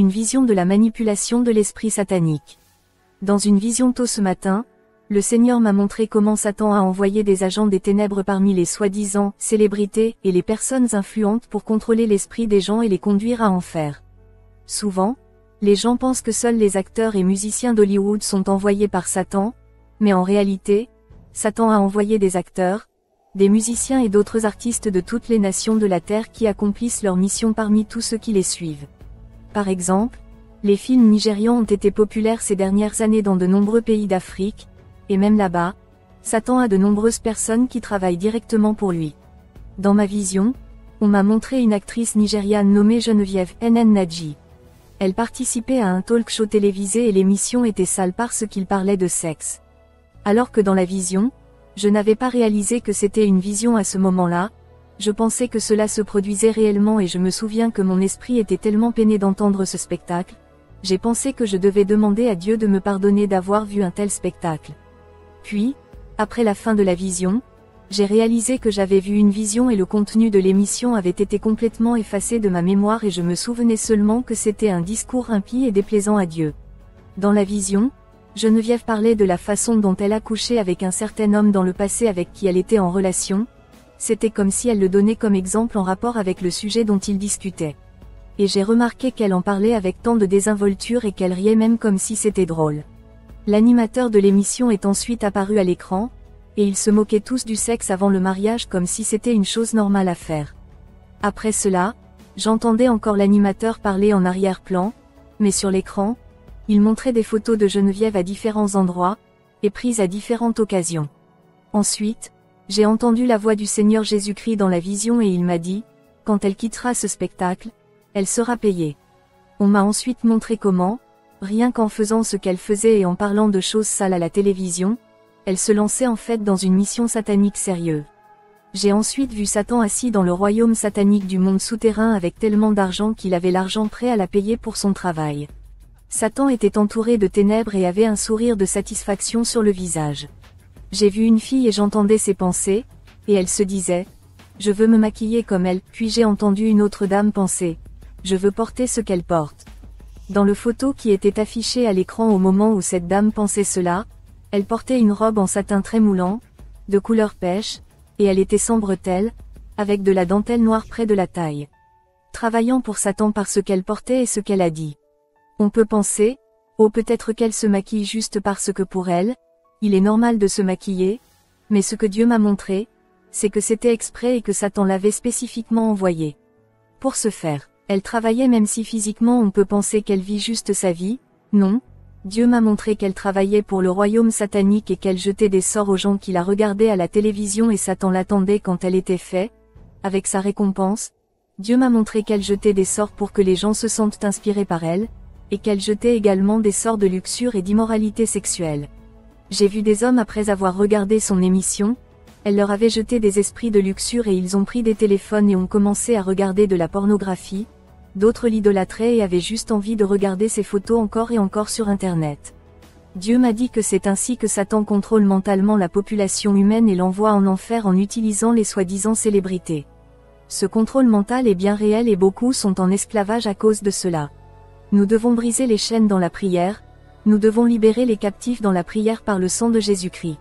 Une vision de la manipulation de l'esprit satanique. Dans une vision tôt ce matin, le Seigneur m'a montré comment Satan a envoyé des agents des ténèbres parmi les soi-disant célébrités et les personnes influentes pour contrôler l'esprit des gens et les conduire à en faire. Souvent, les gens pensent que seuls les acteurs et musiciens d'Hollywood sont envoyés par Satan, mais en réalité, Satan a envoyé des acteurs, des musiciens et d'autres artistes de toutes les nations de la terre qui accomplissent leur mission parmi tous ceux qui les suivent. Par exemple, les films nigérians ont été populaires ces dernières années dans de nombreux pays d'Afrique, et même là-bas, Satan a de nombreuses personnes qui travaillent directement pour lui. Dans ma vision, on m'a montré une actrice nigériane nommée Geneviève Nnadji. Elle participait à un talk show télévisé et l'émission était sale parce qu'il parlait de sexe. Alors que dans la vision, je n'avais pas réalisé que c'était une vision à ce moment-là, je pensais que cela se produisait réellement et je me souviens que mon esprit était tellement peiné d'entendre ce spectacle, j'ai pensé que je devais demander à Dieu de me pardonner d'avoir vu un tel spectacle. Puis, après la fin de la vision, j'ai réalisé que j'avais vu une vision et le contenu de l'émission avait été complètement effacé de ma mémoire et je me souvenais seulement que c'était un discours impie et déplaisant à Dieu. Dans la vision, Geneviève parlait de la façon dont elle a couché avec un certain homme dans le passé avec qui elle était en relation, c'était comme si elle le donnait comme exemple en rapport avec le sujet dont ils discutaient. Et j'ai remarqué qu'elle en parlait avec tant de désinvolture et qu'elle riait même comme si c'était drôle. L'animateur de l'émission est ensuite apparu à l'écran, et ils se moquaient tous du sexe avant le mariage comme si c'était une chose normale à faire. Après cela, j'entendais encore l'animateur parler en arrière-plan, mais sur l'écran, il montrait des photos de Geneviève à différents endroits, et prises à différentes occasions. Ensuite, j'ai entendu la voix du Seigneur Jésus-Christ dans la vision et il m'a dit, quand elle quittera ce spectacle, elle sera payée. On m'a ensuite montré comment, rien qu'en faisant ce qu'elle faisait et en parlant de choses sales à la télévision, elle se lançait en fait dans une mission satanique sérieuse. J'ai ensuite vu Satan assis dans le royaume satanique du monde souterrain avec tellement d'argent qu'il avait l'argent prêt à la payer pour son travail. Satan était entouré de ténèbres et avait un sourire de satisfaction sur le visage. J'ai vu une fille et j'entendais ses pensées, et elle se disait « Je veux me maquiller comme elle », puis j'ai entendu une autre dame penser « Je veux porter ce qu'elle porte ». Dans le photo qui était affiché à l'écran au moment où cette dame pensait cela, elle portait une robe en satin très moulant, de couleur pêche, et elle était sans bretelles, avec de la dentelle noire près de la taille. Travaillant pour Satan par ce qu'elle portait et ce qu'elle a dit. On peut penser, oh peut-être qu'elle se maquille juste parce que pour elle, il est normal de se maquiller, mais ce que Dieu m'a montré, c'est que c'était exprès et que Satan l'avait spécifiquement envoyé. Pour ce faire, elle travaillait même si physiquement on peut penser qu'elle vit juste sa vie, non, Dieu m'a montré qu'elle travaillait pour le royaume satanique et qu'elle jetait des sorts aux gens qui la regardaient à la télévision et Satan l'attendait quand elle était faite, avec sa récompense. Dieu m'a montré qu'elle jetait des sorts pour que les gens se sentent inspirés par elle, et qu'elle jetait également des sorts de luxure et d'immoralité sexuelle. J'ai vu des hommes après avoir regardé son émission, elle leur avait jeté des esprits de luxure et ils ont pris des téléphones et ont commencé à regarder de la pornographie, d'autres l'idolâtraient et avaient juste envie de regarder ces photos encore et encore sur Internet. Dieu m'a dit que c'est ainsi que Satan contrôle mentalement la population humaine et l'envoie en enfer en utilisant les soi-disant célébrités. Ce contrôle mental est bien réel et beaucoup sont en esclavage à cause de cela. Nous devons briser les chaînes dans la prière, nous devons libérer les captifs dans la prière par le sang de Jésus-Christ.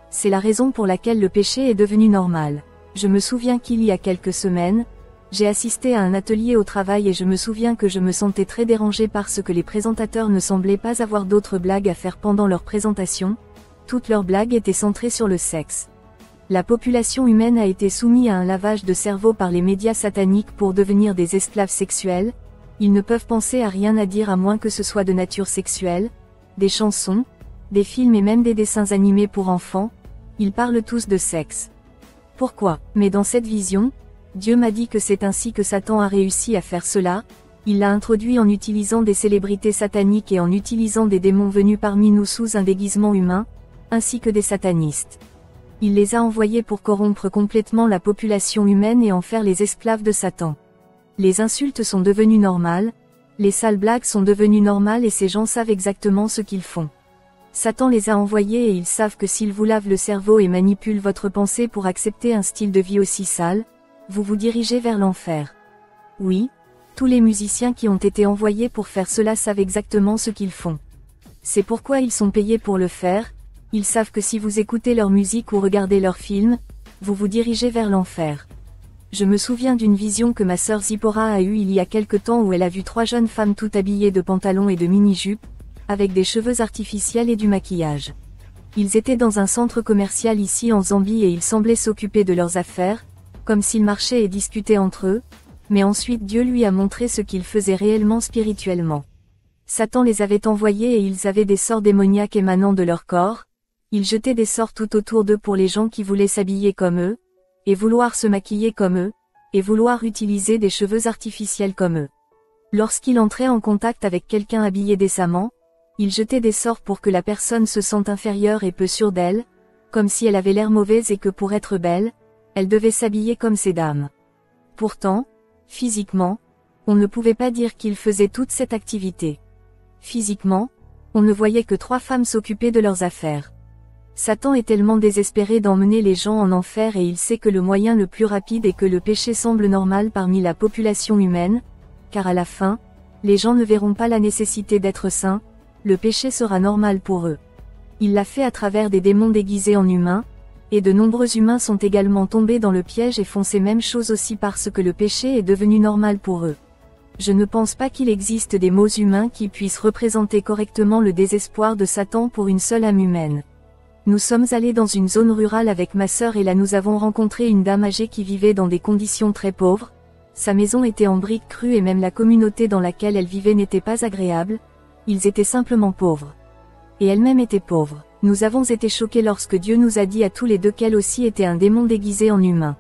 C'est la raison pour laquelle le péché est devenu normal. Je me souviens qu'il y a quelques semaines, j'ai assisté à un atelier au travail et je me souviens que je me sentais très dérangée parce que les présentateurs ne semblaient pas avoir d'autres blagues à faire pendant leur présentation, toutes leurs blagues étaient centrées sur le sexe. La population humaine a été soumise à un lavage de cerveau par les médias sataniques pour devenir des esclaves sexuels, ils ne peuvent penser à rien à dire à moins que ce soit de nature sexuelle, des chansons, des films et même des dessins animés pour enfants, ils parlent tous de sexe. Pourquoi? Mais dans cette vision, Dieu m'a dit que c'est ainsi que Satan a réussi à faire cela, il l'a introduit en utilisant des célébrités sataniques et en utilisant des démons venus parmi nous sous un déguisement humain, ainsi que des satanistes. Il les a envoyés pour corrompre complètement la population humaine et en faire les esclaves de Satan. Les insultes sont devenues normales, les sales blagues sont devenues normales et ces gens savent exactement ce qu'ils font. Satan les a envoyés et ils savent que s'ils vous lavent le cerveau et manipulent votre pensée pour accepter un style de vie aussi sale, vous vous dirigez vers l'enfer. Oui, Tous les musiciens qui ont été envoyés pour faire cela savent exactement ce qu'ils font. C'est pourquoi ils sont payés pour le faire, ils savent que si vous écoutez leur musique ou regardez leurs films, vous vous dirigez vers l'enfer. Je me souviens d'une vision que ma sœur Zipporah a eue il y a quelque temps où elle a vu 3 jeunes femmes toutes habillées de pantalons et de mini-jupes, avec des cheveux artificiels et du maquillage. Ils étaient dans un centre commercial ici en Zambie et ils semblaient s'occuper de leurs affaires, comme s'ils marchaient et discutaient entre eux, mais ensuite Dieu lui a montré ce qu'ils faisaient réellement spirituellement. Satan les avait envoyés et ils avaient des sorts démoniaques émanant de leur corps, ils jetaient des sorts tout autour d'eux pour les gens qui voulaient s'habiller comme eux, et vouloir se maquiller comme eux, et vouloir utiliser des cheveux artificiels comme eux. Lorsqu'il entrait en contact avec quelqu'un habillé décemment, il jetait des sorts pour que la personne se sente inférieure et peu sûre d'elle, comme si elle avait l'air mauvaise et que pour être belle, elle devait s'habiller comme ces dames. Pourtant, physiquement, on ne pouvait pas dire qu'il faisait toute cette activité. Physiquement, on ne voyait que 3 femmes s'occuper de leurs affaires. Satan est tellement désespéré d'emmener les gens en enfer et il sait que le moyen le plus rapide est que le péché semble normal parmi la population humaine, car à la fin, les gens ne verront pas la nécessité d'être saints, le péché sera normal pour eux. Il l'a fait à travers des démons déguisés en humains, et de nombreux humains sont également tombés dans le piège et font ces mêmes choses aussi parce que le péché est devenu normal pour eux. Je ne pense pas qu'il existe des mots humains qui puissent représenter correctement le désespoir de Satan pour une seule âme humaine. Nous sommes allés dans une zone rurale avec ma sœur et là nous avons rencontré une dame âgée qui vivait dans des conditions très pauvres. Sa maison était en briques crues et même la communauté dans laquelle elle vivait n'était pas agréable, ils étaient simplement pauvres. Et elle-même était pauvre. Nous avons été choqués lorsque Dieu nous a dit à tous les deux qu'elle aussi était un démon déguisé en humain.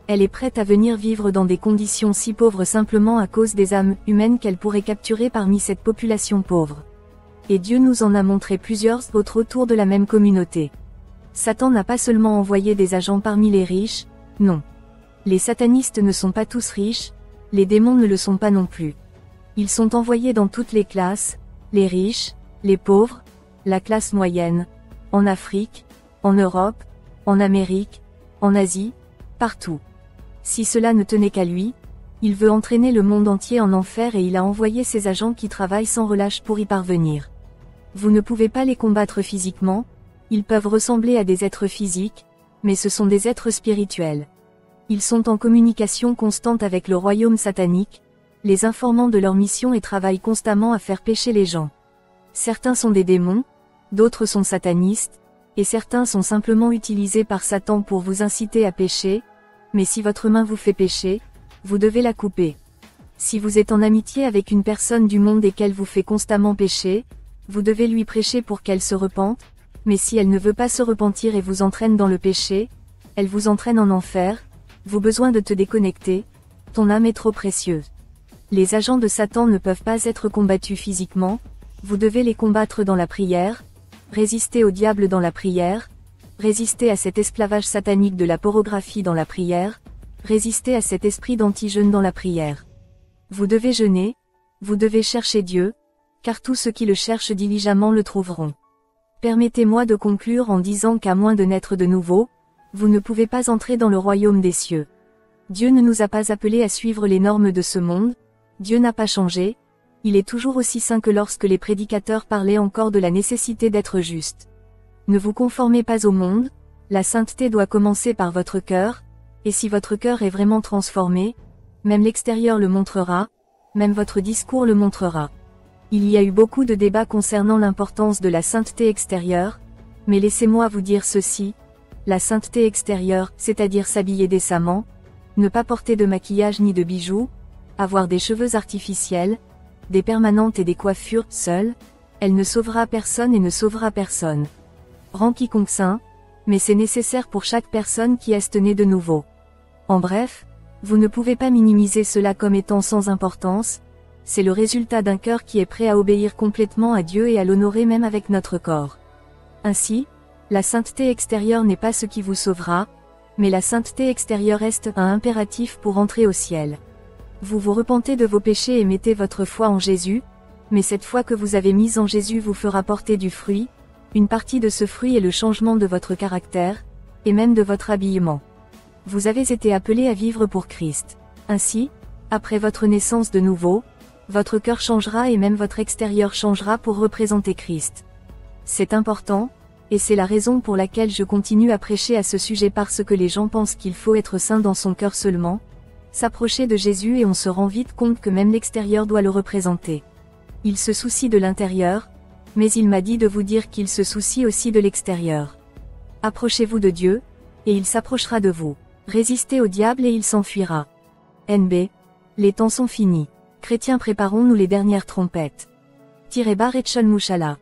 Elle est prête à venir vivre dans des conditions si pauvres simplement à cause des âmes humaines qu'elle pourrait capturer parmi cette population pauvre. Et Dieu nous en a montré plusieurs autres autour de la même communauté. Satan n'a pas seulement envoyé des agents parmi les riches, non. Les satanistes ne sont pas tous riches, les démons ne le sont pas non plus. Ils sont envoyés dans toutes les classes, les riches, les pauvres, la classe moyenne, en Afrique, en Europe, en Amérique, en Asie, partout. Si cela ne tenait qu'à lui, il veut entraîner le monde entier en enfer et il a envoyé ses agents qui travaillent sans relâche pour y parvenir. Vous ne pouvez pas les combattre physiquement, ils peuvent ressembler à des êtres physiques, mais ce sont des êtres spirituels. Ils sont en communication constante avec le royaume satanique, les informant de leur mission et travaillent constamment à faire pécher les gens. Certains sont des démons, d'autres sont satanistes, et certains sont simplement utilisés par Satan pour vous inciter à pécher, mais si votre main vous fait pécher, vous devez la couper. Si vous êtes en amitié avec une personne du monde et qu'elle vous fait constamment pécher, vous devez lui prêcher pour qu'elle se repente, mais si elle ne veut pas se repentir et vous entraîne dans le péché, elle vous entraîne en enfer, vous besoin de te déconnecter, ton âme est trop précieuse. Les agents de Satan ne peuvent pas être combattus physiquement, vous devez les combattre dans la prière, résister au diable dans la prière, résister à cet esclavage satanique de la pornographie dans la prière, résister à cet esprit d'anti-jeûne dans la prière. Vous devez jeûner, vous devez chercher Dieu, car tous ceux qui le cherchent diligemment le trouveront. Permettez-moi de conclure en disant qu'à moins de naître de nouveau, vous ne pouvez pas entrer dans le royaume des cieux. Dieu ne nous a pas appelés à suivre les normes de ce monde, Dieu n'a pas changé, il est toujours aussi saint que lorsque les prédicateurs parlaient encore de la nécessité d'être juste. Ne vous conformez pas au monde, la sainteté doit commencer par votre cœur, et si votre cœur est vraiment transformé, même l'extérieur le montrera, même votre discours le montrera. Il y a eu beaucoup de débats concernant l'importance de la sainteté extérieure, mais laissez-moi vous dire ceci, la sainteté extérieure, c'est-à-dire s'habiller décemment, ne pas porter de maquillage ni de bijoux, avoir des cheveux artificiels, des permanentes et des coiffures, seule, elle ne sauvera personne et ne sauvera personne. Rend quiconque saint, mais c'est nécessaire pour chaque personne qui est née de nouveau. En bref, vous ne pouvez pas minimiser cela comme étant sans importance, c'est le résultat d'un cœur qui est prêt à obéir complètement à Dieu et à l'honorer même avec notre corps. Ainsi, la sainteté extérieure n'est pas ce qui vous sauvera, mais la sainteté extérieure est un impératif pour entrer au ciel. Vous vous repentez de vos péchés et mettez votre foi en Jésus, mais cette foi que vous avez mise en Jésus vous fera porter du fruit, une partie de ce fruit est le changement de votre caractère, et même de votre habillement. Vous avez été appelés à vivre pour Christ. Ainsi, Après votre naissance de nouveau, votre cœur changera et même votre extérieur changera pour représenter Christ. C'est important, et c'est la raison pour laquelle je continue à prêcher à ce sujet parce que les gens pensent qu'il faut être saint dans son cœur seulement, s'approcher de Jésus et on se rend vite compte que même l'extérieur doit le représenter. Il se soucie de l'intérieur, mais il m'a dit de vous dire qu'il se soucie aussi de l'extérieur. Approchez-vous de Dieu, et il s'approchera de vous. Résistez au diable et il s'enfuira. NB. Les temps sont finis. Chrétiens, préparons-nous les dernières trompettes. Tiré Bar et Mushala.